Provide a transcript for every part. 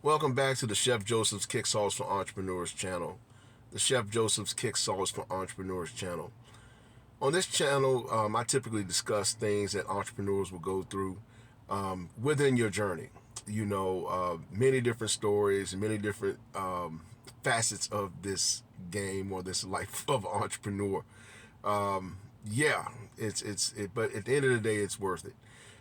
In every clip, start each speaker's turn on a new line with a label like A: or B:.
A: Welcome back to the Chef Joseph's Kick Sauce for Entrepreneurs channel. The Chef Joseph's Kick Sauce for Entrepreneurs channel. On this channel, I typically discuss things that entrepreneurs will go through within your journey. Many different stories, many different facets of this game or this life of entrepreneur. But at the end of the day, it's worth it.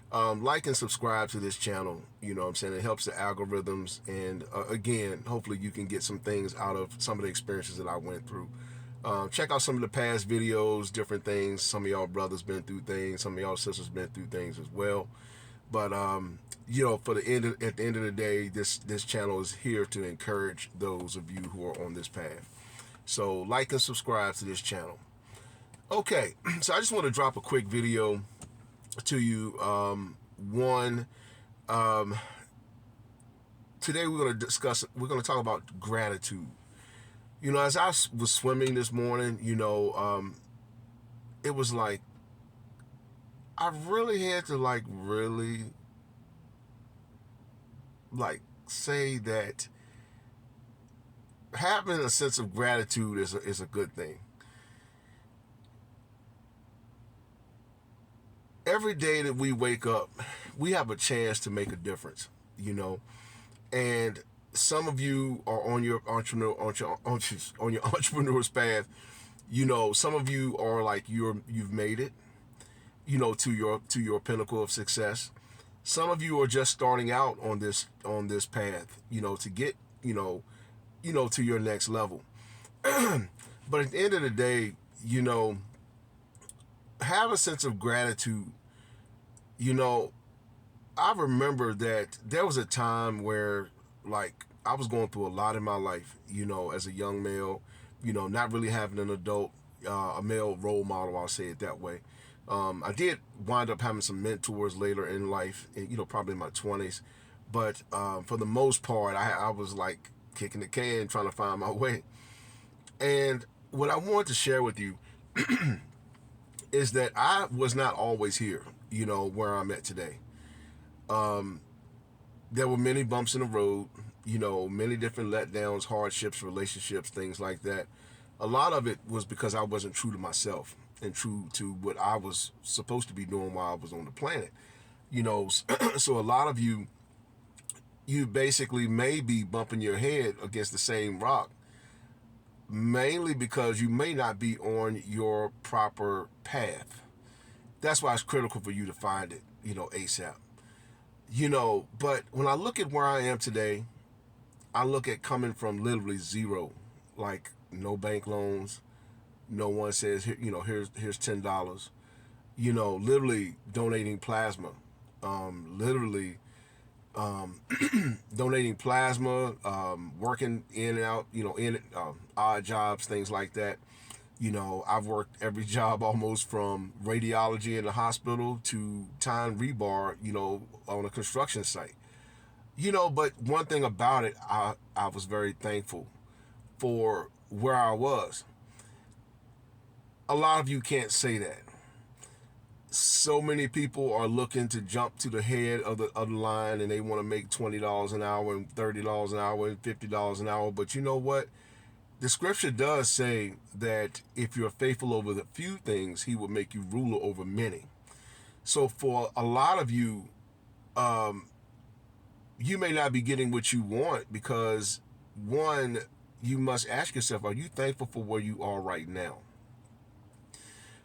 A: Like and subscribe to this channel. You know what I'm saying? It helps the algorithms. And again, hopefully you can get some things out of some of the experiences that I went through. Check out some of the past videos, different things. Some of y'all brothers been through things. Some of y'all sisters been through things as well. But, at the end of the day, this channel is here to encourage those of you who are on this path. So like and subscribe to this channel. Okay, so I just want to drop a quick video to you. Today we're going to talk about gratitude. As I was swimming this morning, it was like, I really had to really say that having a sense of gratitude is a good thing. Every day that we wake up, we have a chance to make a difference, and some of you are on your entrepreneur's path. Some of you are like you've made it, to your pinnacle of success. Some of you are just starting out on this path, to get, to your next level. But at the end of the day, have a sense of gratitude. I remember that there was a time where I was going through a lot in my life, as a young male, not really having an adult, a male role model, I'll say it that way. I did wind up having some mentors later in life, probably in my 20s. But for the most part, I was like kicking the can, trying to find my way. And what I wanted to share with you is that I was not always here, where I'm at today. There were many bumps in the road, many different letdowns, hardships, relationships, things like that. A lot of it was because I wasn't true to myself and true to what I was supposed to be doing while I was on the planet. So a lot of you basically may be bumping your head against the same rock, mainly because you may not be on your proper path. That's why it's critical for you to find it, ASAP. But when I look at where I am today, I look at coming from literally zero, like no bank loans. No one says, here's $10. Literally donating plasma, donating plasma, working in and out, odd jobs, things like that. I've worked every job almost from radiology in the hospital to tying rebar, on a construction site. But one thing about it, I was very thankful for where I was. A lot of you can't say that. So many people are looking to jump to the head of the line, and they want to make $20 an hour and $30 an hour and $50 an hour. But you know what? The scripture does say that if you're faithful over the few things, he will make you ruler over many. So for a lot of you, you may not be getting what you want because, one, you must ask yourself, are you thankful for where you are right now?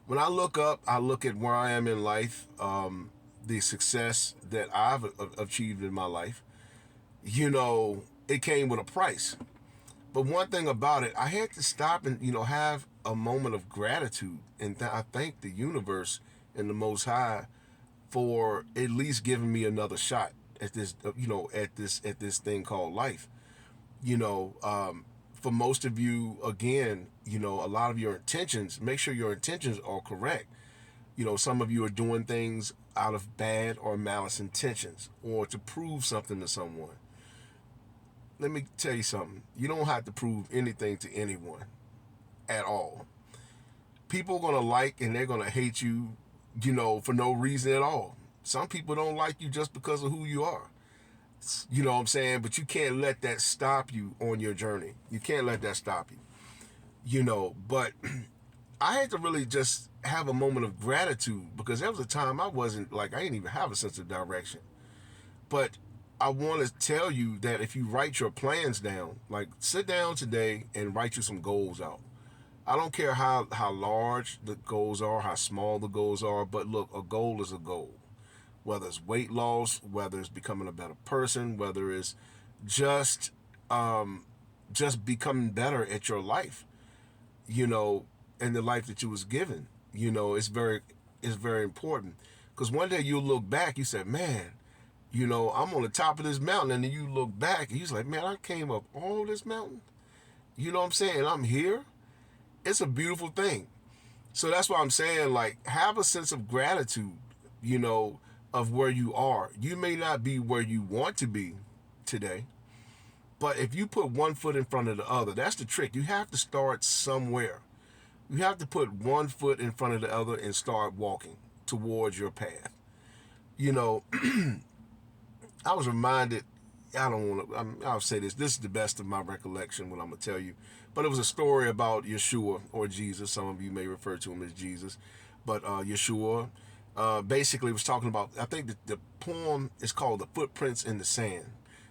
A: When I look up, I look at where I am in life, the success that I've achieved in my life. It came with a price. But one thing about it, I had to stop and, have a moment of gratitude. And I thank the universe and the Most High for at least giving me another shot at this, at this thing called life. For most of you, again, a lot of your intentions, make sure your intentions are correct. Some of you are doing things out of bad or malice intentions or to prove something to someone. Let me tell you something. You don't have to prove anything to anyone at all. People are going to like and they're going to hate you, for no reason at all. Some people don't like you just because of who you are. You know what I'm saying? But you can't let that stop you on your journey. You can't let that stop you. You know, but I had to really just have a moment of gratitude because there was a time I wasn't like, I didn't even have a sense of direction. But I want to tell you that if you write your plans down, like sit down today and write you some goals out. I don't care how large the goals are, how small the goals are, but look, a goal is a goal. Whether it's weight loss, whether it's becoming a better person, whether it's just um, just becoming better at your life, you know, and the life that you was given. You know, it's very important because one day you'll look back, you said, man, you know, I'm on the top of this mountain, and then you look back and you're like, man, I came up all this mountain. You know what I'm saying? I'm here. It's a beautiful thing. So that's why I'm saying, like, have a sense of gratitude, you know, of where you are. You may not be where you want to be today, but if you put one foot in front of the other, that's the trick. You have to start somewhere. You have to put one foot in front of the other and start walking towards your path. You know, I was reminded, I don't want to, I'll say this. This is the best of my recollection, what I'm going to tell you. But it was a story about Yeshua or Jesus. Some of you may refer to him as Jesus. But Yeshua basically was talking about, I think the poem is called The Footprints in the Sand.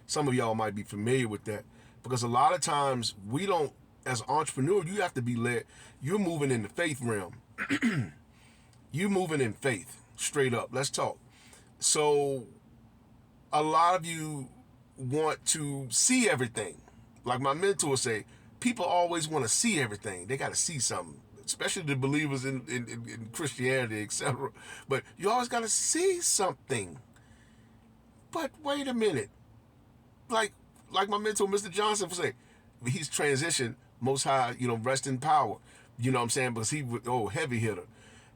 A: Some of y'all might be familiar with that. Because a lot of times we don't, as an entrepreneur, you have to be led. You're moving in the faith realm. You're moving in faith, straight up. Let's talk. So a lot of you want to see everything. Like my mentor say, people always want to see everything. They got to see something, especially the believers in Christianity, etc. But you always got to see something. But wait a minute. Like my mentor, Mr. Johnson, would say, he's transitioned, most high, you know, rest in power. You know what I'm saying? Because he was, heavy hitter.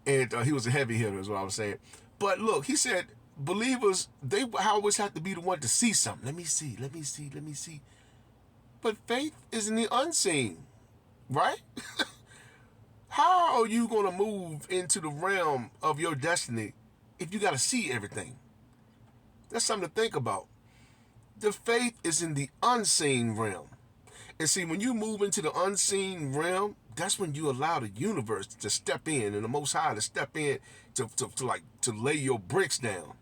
A: And he was a heavy hitter is what I was saying. But look, he said, believers, they always have to be the one to see something. Let me see, let me see, let me see. But faith is in the unseen, right? How are you going to move into the realm of your destiny if you got to see everything? That's something to think about. The faith is in the unseen realm. And see, when you move into the unseen realm, that's when you allow the universe to step in and the Most High to step in to lay your bricks down.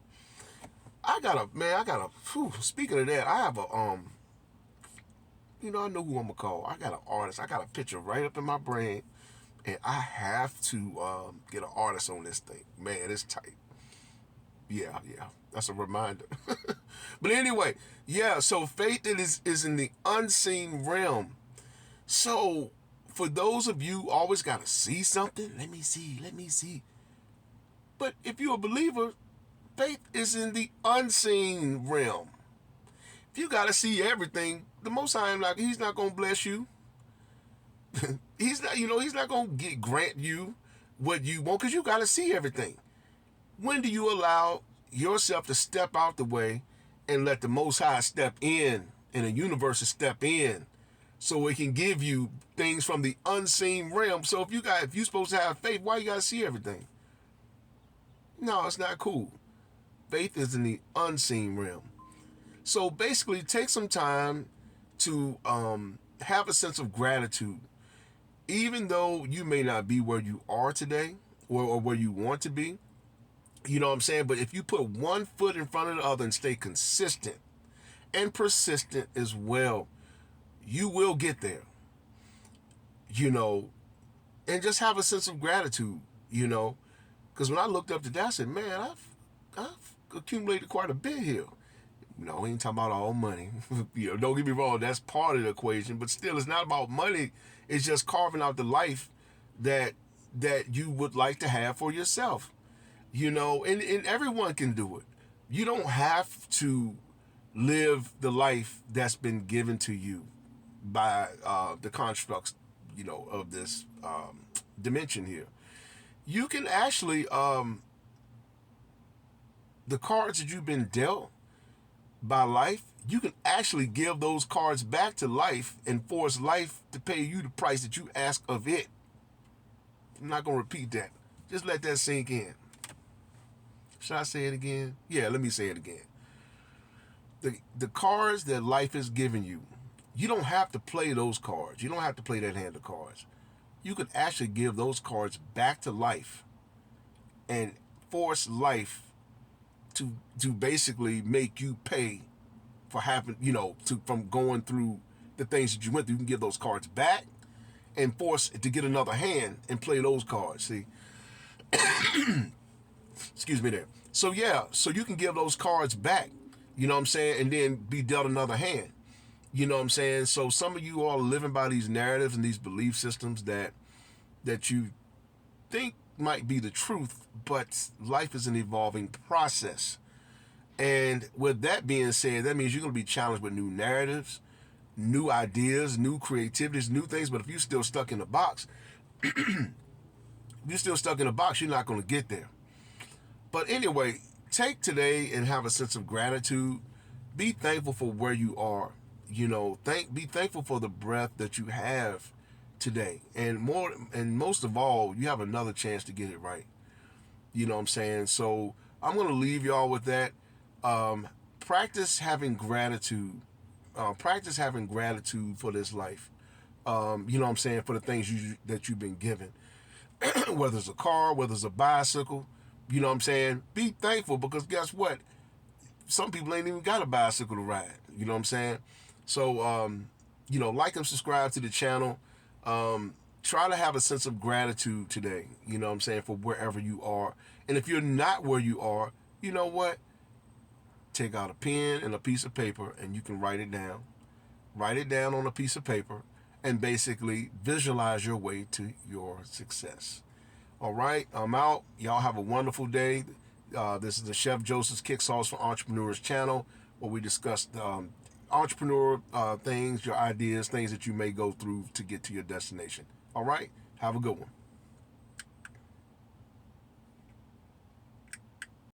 A: Speaking of that, I have I know who I'm gonna call. I got an artist. I got a picture right up in my brain, and I have to get an artist on this thing. Man, it's tight. Yeah, that's a reminder. But anyway, yeah, so faith is in the unseen realm. So for those of you always got to see something, let me see. But if you're a believer, faith is in the unseen realm. If you got to see everything, the Most High, he's not going to bless you. He's not going to grant you what you want because you got to see everything. When do you allow yourself to step out the way and let the Most High step in and the universe to step in so it can give you things from the unseen realm? So if you're supposed to have faith, why you got to see everything? No, it's not cool. Faith is in the unseen realm. So basically, take some time to have a sense of gratitude. Even though you may not be where you are today or where you want to be, you know what I'm saying? But if you put one foot in front of the other and stay consistent and persistent as well, you will get there. You know, and just have a sense of gratitude, you know. Because when I looked up today, I said, man, I've accumulated quite a bit here. No, we ain't talking about all money. Don't get me wrong, that's part of the equation, but still, it's not about money. It's just carving out the life that you would like to have for yourself. You know, and everyone can do it. You don't have to live the life that's been given to you by the constructs, of this dimension here. You can actually, the cards that you've been dealt by life, you can actually give those cards back to life and force life to pay you the price that you ask of it. I'm not going to repeat that. Just let that sink in. Should I say it again? Yeah, let me say it again. The cards that life is giving you, you don't have to play those cards. You don't have to play that hand of cards. You could actually give those cards back to life and force life to basically make you pay for having, from going through the things that you went through. You can give those cards back and force it to get another hand and play those cards. See, excuse me there. So yeah, so you can give those cards back, you know what I'm saying, and then be dealt another hand. You know what I'm saying? So some of you all are living by these narratives and these belief systems that you think might be the truth, but life is an evolving process. And with that being said, that means you're going to be challenged with new narratives, new ideas, new creativities, new things. But if you're still stuck in a box, you're not going to get there. But anyway, take today and have a sense of gratitude. Be thankful for where you are. Be thankful for the breath that you have today. And most of all, you have another chance to get it right. You know what I'm saying? So I'm going to leave y'all with that. Practice having gratitude. Practice having gratitude for this life. You know what I'm saying? For the things that you've been given. Whether it's a car, whether it's a bicycle, you know what I'm saying? Be thankful, because guess what? Some people ain't even got a bicycle to ride. You know what I'm saying? So, like and subscribe to the channel. Try to have a sense of gratitude today, you know what I'm saying, for wherever you are. And if you're not where you are, you know what? Take out a pen and a piece of paper and you can write it down. Write it down on a piece of paper and basically visualize your way to your success. All right, I'm out. Y'all have a wonderful day. This is the Chef Joseph's Kick Sauce for Entrepreneurs channel, where we discuss entrepreneur things, your ideas, things that you may go through to get to your destination. All right, have a good one.